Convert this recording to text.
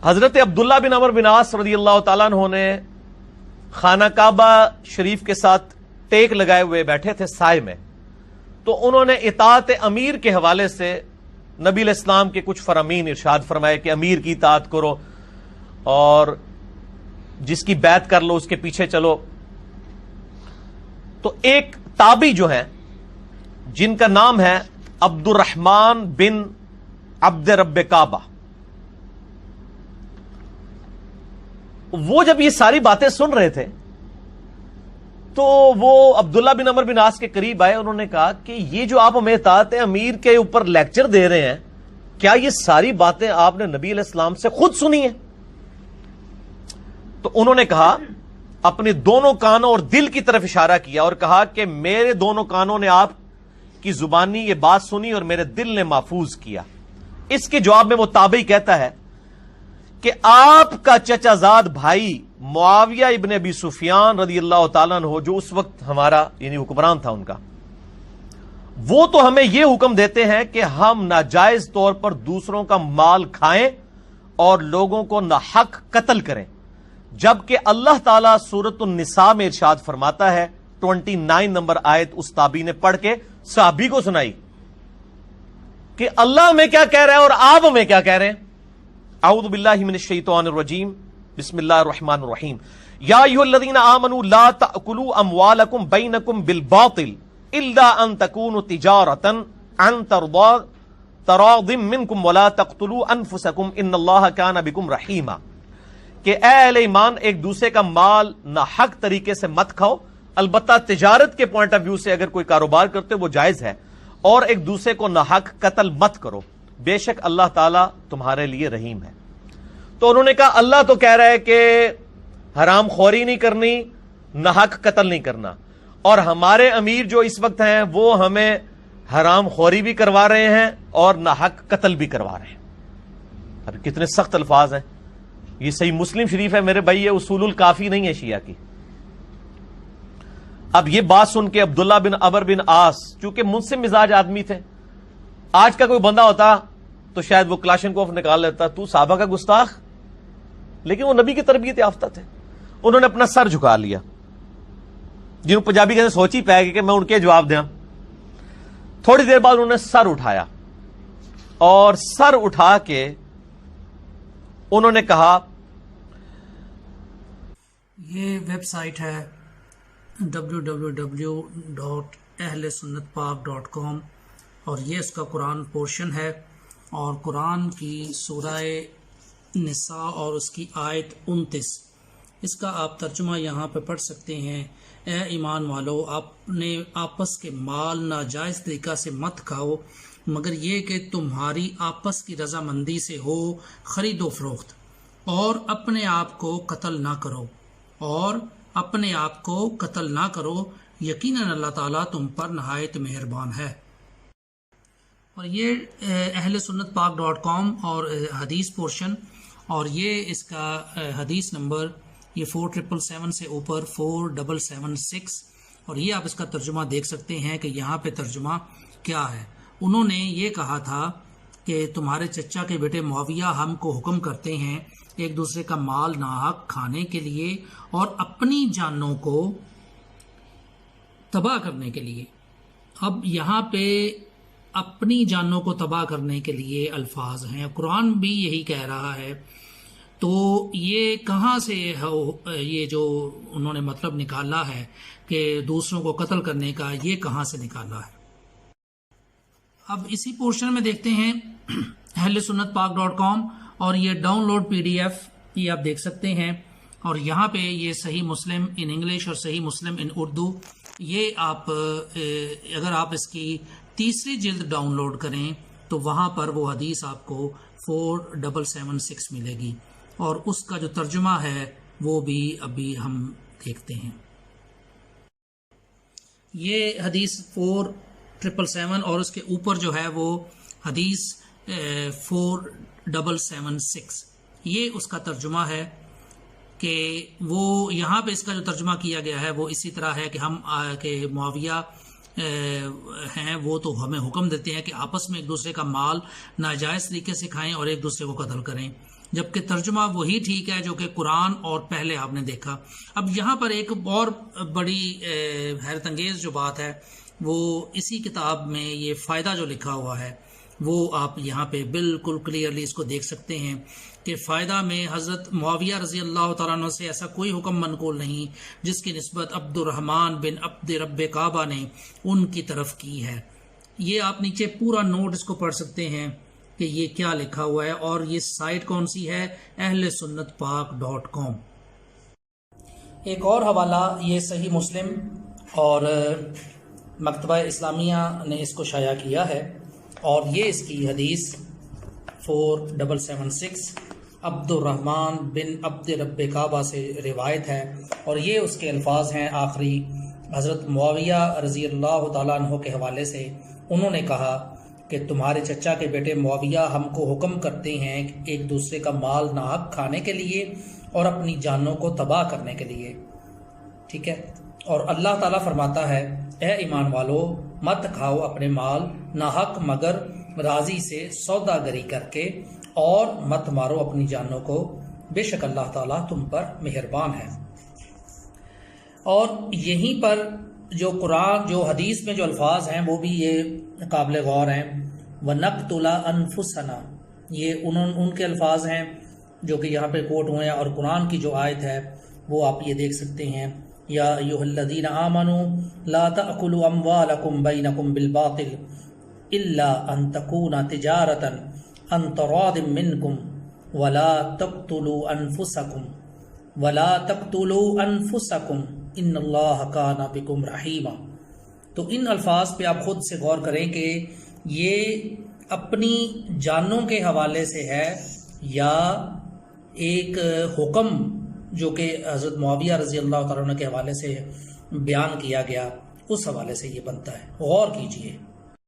حضرت عبداللہ بن عمر بن عاص رضی اللہ تعالیٰ عنہ نے خانہ کعبہ شریف کے ساتھ ٹیک لگائے ہوئے بیٹھے تھے سائے میں، تو انہوں نے اطاعت امیر کے حوالے سے نبی علیہ السلام کے کچھ فرامین ارشاد فرمائے کہ امیر کی اطاعت کرو اور جس کی بیعت کر لو اس کے پیچھے چلو. تو ایک تابعی جو ہیں جن کا نام ہے عبد الرحمن بن عبد رب کعبہ، وہ جب یہ ساری باتیں سن رہے تھے تو وہ عبداللہ بن عمر بن عاص کے قریب آئے. انہوں نے کہا کہ یہ جو آپ ہمیں اطاعت امیر کے اوپر لیکچر دے رہے ہیں، کیا یہ ساری باتیں آپ نے نبی علیہ السلام سے خود سنی ہیں؟ تو انہوں نے کہا، اپنے دونوں کانوں اور دل کی طرف اشارہ کیا اور کہا کہ میرے دونوں کانوں نے آپ کی زبانی یہ بات سنی اور میرے دل نے محفوظ کیا. اس کے جواب میں وہ تابعی کہتا ہے کہ آپ کا چچا زاد بھائی معاویہ ابن ابی سفیان رضی اللہ تعالیٰ عنہ، جو اس وقت ہمارا یعنی حکمران تھا ان کا، وہ تو ہمیں یہ حکم دیتے ہیں کہ ہم ناجائز طور پر دوسروں کا مال کھائیں اور لوگوں کو ناحق قتل کریں، جبکہ اللہ تعالیٰ سورۃ النساء میں ارشاد فرماتا ہے 29 نمبر آیت اس تابعی نے پڑھ کے صحابی کو سنائی کہ اللہ ہمیں کیا کہہ رہا ہے اور آپ ہمیں کیا کہہ رہے ہیں. اعوذ باللہ من الشیطان الرجیم، بسم اللہ الرحمن الرحیم. یا ایھا الذین آمنوا لا تأکلوا اموالکم بینکم بالباطل الا ان تکون تجارۃ عن تراض منکم ولا تقتلوا انفسکم ان اللہ کان بکم رحیما. کہ اے اہل ایمان، ایک دوسرے کا مال ناحق طریقے سے مت کھاؤ، البتہ تجارت کے پوائنٹ آف ویو سے اگر کوئی کاروبار کرتے وہ جائز ہے، اور ایک دوسرے کو ناحق قتل مت کرو، بے شک اللہ تعالیٰ تمہارے لیے رحیم ہے. تو انہوں نے کہا اللہ تو کہہ رہا ہے کہ حرام خوری نہیں کرنی، ناحق قتل نہیں کرنا، اور ہمارے امیر جو اس وقت ہیں وہ ہمیں حرام خوری بھی کروا رہے ہیں اور ناحق قتل بھی کروا رہے ہیں. اب کتنے سخت الفاظ ہیں. یہ صحیح مسلم شریف ہے میرے بھائی، یہ اصول الکافی نہیں ہے شیعہ کی. اب یہ بات سن کے عبداللہ بن عمر بن عاص، چونکہ منصف مزاج آدمی تھے، آج کا کوئی بندہ ہوتا تو شاید وہ کلاشنکوف نکال لیتا، تو صحابہ کا گستاخ، لیکن وہ نبی کی تربیت یافتہ تھے. انہوں نے اپنا سر جھکا لیا، جنہوں پنجابی کہتے سوچ ہی پائے گی کہ میں ان کے جواب دیا. تھوڑی دیر بعد انہوں نے سر اٹھایا اور سر اٹھا کے انہوں نے کہا، یہ ویب سائٹ ہے www.ahlsunnatpak.com اور یہ اس کا قرآن پورشن ہے، اور قرآن کی سورہ نساء اور اس کی آیت 29، اس کا آپ ترجمہ یہاں پہ پڑھ سکتے ہیں. اے ایمان والو، اپنے آپس کے مال ناجائز طریقہ سے مت کھاؤ مگر یہ کہ تمہاری آپس کی رضامندی سے ہو خرید و فروخت، اور اپنے آپ کو قتل نہ کرو، یقیناً اللہ تعالیٰ تم پر نہایت مہربان ہے. اور یہ اہل سنت پاک .com اور حدیث پورشن، اور یہ اس کا حدیث نمبر یہ 4777 سے اوپر 4776، اور یہ آپ اس کا ترجمہ دیکھ سکتے ہیں کہ یہاں پہ ترجمہ کیا ہے. انہوں نے یہ کہا تھا کہ تمہارے چچا کے بیٹے معاویہ ہم کو حکم کرتے ہیں ایک دوسرے کا مال ناحق کھانے کے لیے اور اپنی جانوں کو تباہ کرنے کے لیے. اب یہاں پہ اپنی جانوں کو تباہ کرنے کے لیے الفاظ ہیں، قرآن بھی یہی کہہ رہا ہے. تو یہ کہاں سے یہ جو انہوں نے مطلب نکالا ہے کہ دوسروں کو قتل کرنے کا، یہ کہاں سے نکالا ہے؟ اب اسی پورشن میں دیکھتے ہیں اہل سنت پاک .com، اور یہ ڈاؤن لوڈ PDF یہ آپ دیکھ سکتے ہیں. اور یہاں پہ یہ صحیح مسلم ان انگلش اور صحیح مسلم ان اردو، یہ آپ اگر آپ اس کی تیسری جلد ڈاؤن لوڈ کریں تو وہاں پر وہ حدیث آپ کو 4776 ملے گی، اور اس کا جو ترجمہ ہے وہ بھی ابھی ہم دیکھتے ہیں. یہ حدیث 4777 اور اس کے اوپر جو ہے وہ حدیث 4776، یہ اس کا ترجمہ ہے. کہ وہ یہاں پہ اس کا جو ترجمہ کیا گیا ہے وہ اسی طرح ہے کہ ہم کہ معاویہ ہیں وہ تو ہمیں حکم دیتے ہیں کہ آپس میں ایک دوسرے کا مال ناجائز طریقے سے کھائیں اور ایک دوسرے کو قتل کریں، جبکہ ترجمہ وہی ٹھیک ہے جو کہ قرآن اور پہلے آپ نے دیکھا۔ اب یہاں پر ایک اور بڑی حیرت انگیز جو بات ہے وہ اسی کتاب میں یہ فائدہ جو لکھا ہوا ہے وہ آپ یہاں پہ بالکل کلیئرلی اس کو دیکھ سکتے ہیں کہ فائدہ میں حضرت معاویہ رضی اللہ تعالیٰ عنہ سے ایسا کوئی حکم منقول نہیں جس کی نسبت عبد الرحمن بن عبد رب کعبہ نے ان کی طرف کی ہے۔ یہ آپ نیچے پورا نوٹ اس کو پڑھ سکتے ہیں کہ یہ کیا لکھا ہوا ہے، اور یہ سائٹ کون سی ہے؟ ahlsunnatpak.com۔ ایک اور حوالہ یہ صحیح مسلم اور مکتبہ اسلامیہ نے اس کو شائع کیا ہے، اور یہ اس کی حدیث 4776 عبد الرحمن بن عبد رب کعبہ سے روایت ہے، اور یہ اس کے الفاظ ہیں آخری حضرت معاویہ رضی اللہ تعالیٰ عنہ کے حوالے سے۔ انہوں نے کہا کہ تمہارے چچا کے بیٹے معاویہ ہم کو حکم کرتے ہیں ایک دوسرے کا مال ناحق کھانے کے لیے اور اپنی جانوں کو تباہ کرنے کے لیے، ٹھیک ہے؟ اور اللہ تعالیٰ فرماتا ہے اے ایمان والو مت کھاؤ اپنے مال ناحق مگر راضی سے سودا گری کر کے، اور مت مارو اپنی جانوں کو، بے شک اللہ تعالیٰ تم پر مہربان ہے۔ اور یہیں پر جو قرآن جو حدیث میں جو الفاظ ہیں وہ بھی یہ قابل غور ہیں۔ وَنَقْتُلَ أَنفُسَنَا، یہ ان کے الفاظ ہیں جو کہ یہاں پہ کوٹ ہوئے ہیں، اور قرآن کی جو آیت ہے وہ آپ یہ دیکھ سکتے ہیں، یا ایھا الذین آمنوا لا تأکلوا اموالکم بینکم بالباطل الا ان تکون تجارۃ عن تراض منکم ولا تقتلوا انفسکم ان اللہ کان بکم رحیما۔ تو ان الفاظ پہ آپ خود سے غور کریں کہ یہ اپنی جانوں کے حوالے سے ہے یا ایک حکم جو کہ حضرت معاویہ رضی اللہ تعالیٰ عنہ کے حوالے سے بیان کیا گیا، اس حوالے سے یہ بنتا ہے۔ غور کیجئے۔